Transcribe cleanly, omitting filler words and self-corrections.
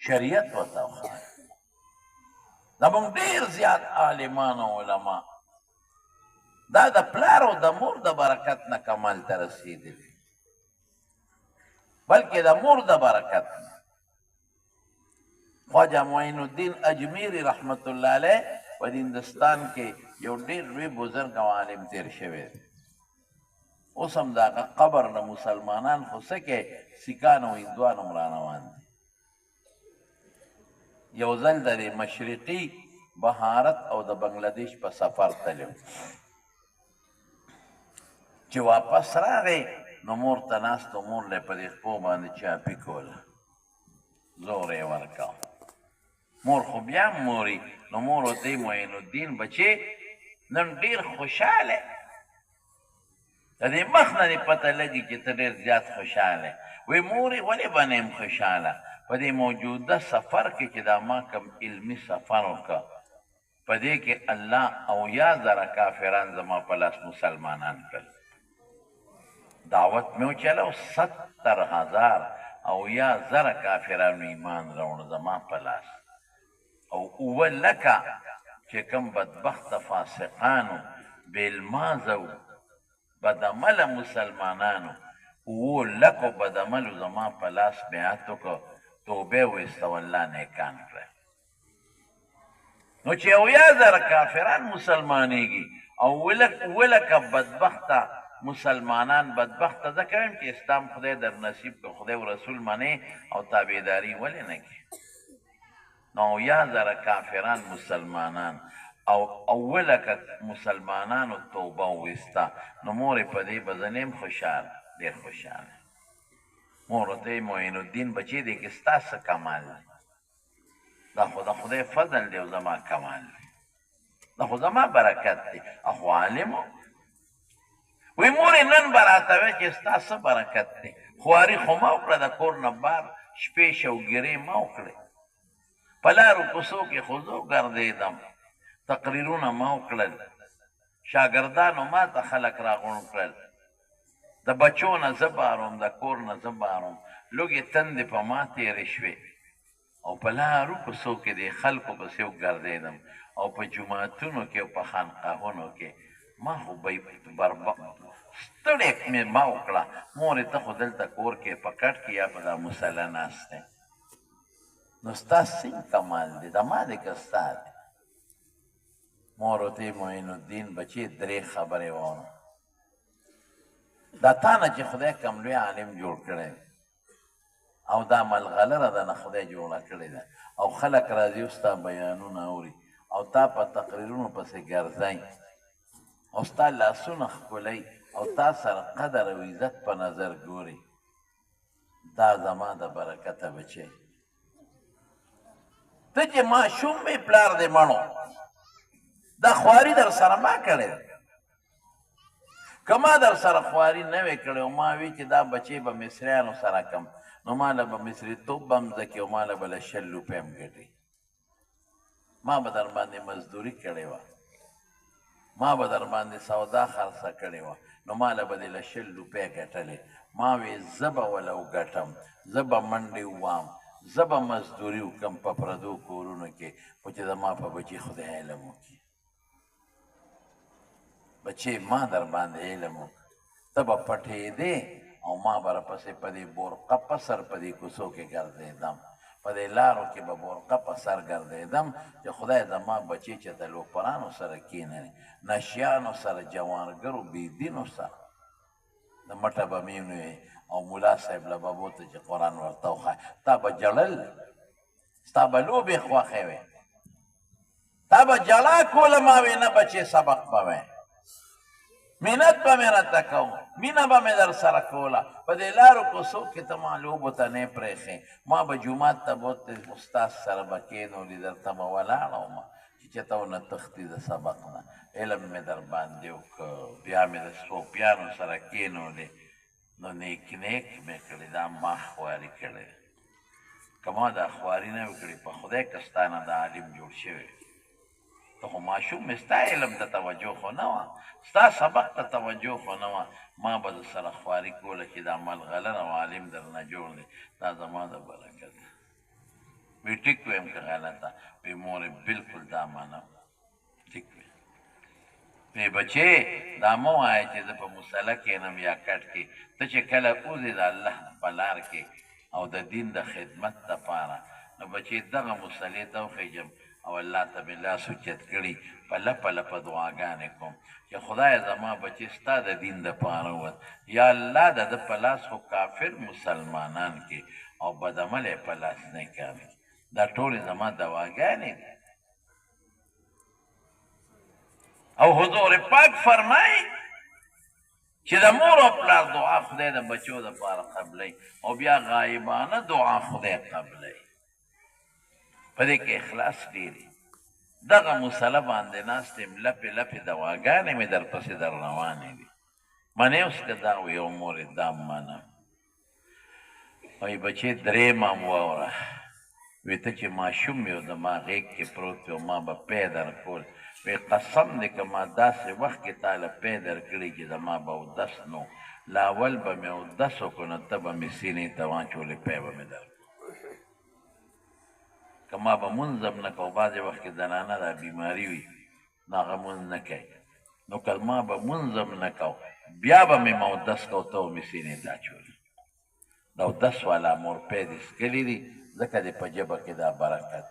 شریعت ورته وښایه. زمونږ ډېر زیات عالمان او علما دا د پلار او د مور د برکت نه کمال ته رسېدلي، بلکې د مور د برکت نه. خواجه معین الدین اجمیری رحمت الله علیه په هندوستان کې یو ډېر لوی بزرګ او عالم تېر شوی دی. اوس هم د هغه قبر نه مسلمانان خو څه کې سیکان او هندوان هم رانوان دي. یو ځل د مشرقي بهارت او د بنګلادیش په سفر تللی چې واپس راغی نو مور ته ناست و، مور له په دې خپو باندې چاپي کوله، زور یې ورکاو. مور خو بیا هم موري، نو مور ورته ویل معین الدین بچې نن ډېر خوشحاله، د دې مخ نه دې پته لګي چې ته ډېر زیات خوشحاله. وی مورې ولې به نه یم خوشحاله؟ په دې موجوده سفر کې چې دا ما کوم علمي سفر وکړه په دې کې الله 80,000 کافران زما په لاس مسلمانان کړل. دعوت مې وچلو 70,000 کافرانو ایمان راوړ زما په لاس، او 7 لکه چې کوم بدبخته فاسقانو بېلمازه و بدعمله مسلمانانو 7 لکو بدعملو زما په لاس بیعت وکړه، توبه یې وایسته او الله نیکان کړه. نو چې 80,000 کافران مسلمانېږي او 7 لکه بدبخته مسلمانان بدبخته ځکه وایم چې اسلام خدای در نصیب کړه، خدای او رسول منې او تابعداري ولې نه کړي. نو 80,000 کافران مسلمانان او 7 لکه مسلمانانو توبه وویسته، نو مورې په دې به زه نه یم خوشحاله، ډېر خوشحاله. مور ورته ویل معین الدین بچې دې کې ستا څه کمال دی؟ دا خو د خدای فضل دی او زما کمال دی، دا خو زما برکت دی. اخو عالم و. وی مورې نن به راته وایې چې ستا څه برکت دی؟ خواري خو ما وکړه، د کور نه بار شپې شوګیرې ما وکړې، په لارو کوڅو کې خو زه وګرځېدم، تقریرونه ما وکړل، شاګردانو ما ته خلک راغونډ کړل، د بچو نه زه باروم، د کور نه زه باروم، لږې تندې په ما تېرې شوې او په لارو کوڅو کې د خلکو پسې وګرځېدم او په جوماتونو کې او په خانقاهونو کې ما خو ستړې مې ما وکړه. مورې ته خو دلته کور کې په کټ کې یا په دا مسله ناست دی، نو ستا څنګه کمال دی؟ د ما دی که ستا دی؟ مور ورته ویل معین الدین بچې 3 خبرې واورم. دا تا نه چې خدای کوم لوی عالم جوړ کړی او دا ملغلره ده نه خدای جوړه کړې ده، او خلک راځي او ستا بیانونه اوري او تا په تقریرونو پسې ګرځئ او ستا لاسونه ښکلئ او تا سره قدر او عزت په نظر ګوري، دا زما د برکته بچی. ته چې ماشوم مې پلار دې مړو، دا خواري در سره ما کړې ده. که ما در سره خواري نه وې کړې او ما وی چې دا بچی به مصریانو سره کم، نو ماله به مصریتوب به هم زده کړي او ماله به له 100 روپۍ هم ګټي. ما به در باندې مزدوري کړې وه، ما به در باندې سودا خرڅه کړې وه، نو ماله به دې له 100 روپۍ ګټلې. ما وی زه به وله وګټم، زه به منډې ووام، زه به مزدوري وکړم په پردو کورونو کې، خو چې زما په بچي خدای علم وکړي. بچې ما در باندې علم وکړه، ته به پټېدې او ما به راپسې په دې بورقه په سر په دې کوڅو کې ګرځېدم، په دې لارو کې به بورقه په سر ګرځېدم چې خدای زما بچې چې د لوپرانو سره کښېنوي، نشیانو سره، جوانګرو بېدینو سره، د مټه به مې ونیوې او ملا صاحب له به بوته چې قرآن ورته وښایه، تا به ژړل، ستا به لوبې خوښې وې، تا به ژړا کوله، ما وې نه بچې سبق به وې، منت به مې راته کوم، مینه به مې در سره کوله، په دې لارو کوڅو کې ته ما لوبو ته نه پرېښې، ما به جومات ته بوتې، استاد سره به کښېنولي، درته به ولاړه ومه چې چېرته ونه تښتي د سبق نه، علم مې در باندې وکړ، بیا مې د صوفیانو سره کښېنولې، نو نیک مې کړې، دا ما خواري کړې. که ما دا خواري نه وي کړې، په خدای که ستا نه دا عالم جوړ شوی، ته خو ماشوم مې، ستا علم ته توجه خو نه وه، ستا سبق ته توجه خو نه وه، ما به در سره خواري کوله چې دا ملغلر او عالم در نه جوړ دی، دا زما د برکت. وی ټیک ویم که غلطه وی مورې بلکل دا منم ټیک وی وی بچې دا مه وایه چې زه په مسله کښېنم یا کټ کې ته چې کله اوځې د الله په لار کې او د دین د خدمت دپاره نو بچې دغه مسلې ته وخېږم او الله ته مې لاس اوچت کړي په لپه لپه دعاګانې کوم چې خدایه زما بچې ستا د دین دپاره ووت یا الله د ده په لاس خو کافر مسلمانان کې او بدعمله په لاس نه کوي دا ټولې زما دواګانې دي او حضور پاک فرمایي چې د مور او پلار دعا خدای د بچو دپاره قبلوي او بیا غایبانه دعا خدای قبلوي په دې کې اخلاص ډېر دغه مسله باندې ناست یم لپې لپې دواګانې مې درپسې در روانې دي منې اوس که دا و یو مورې دا منم وایي بچې درېیم هم واوره وی ته چې ماشوم یو زما غېږ کې پروت و ما به پی درکول وی قسم دی که ما داسې وخت کې تاله پی درکړي چې زما به اودس نو لاول به مې اودس وکړو نو ته به مې سینې ته واچولې پی به مې درکړو که ما به مونځ هم نه کوو بعضې وخت کې زنانه دا بیماري وي نو هغه مونځ نه کوي نو که ما به مونځ هم نه کوو بیا به مې اودس کوو ته به مې سینې ته اچولې د اودس والا مور پی دې څکلي دي ځکه دې په ژبه کې دا برکت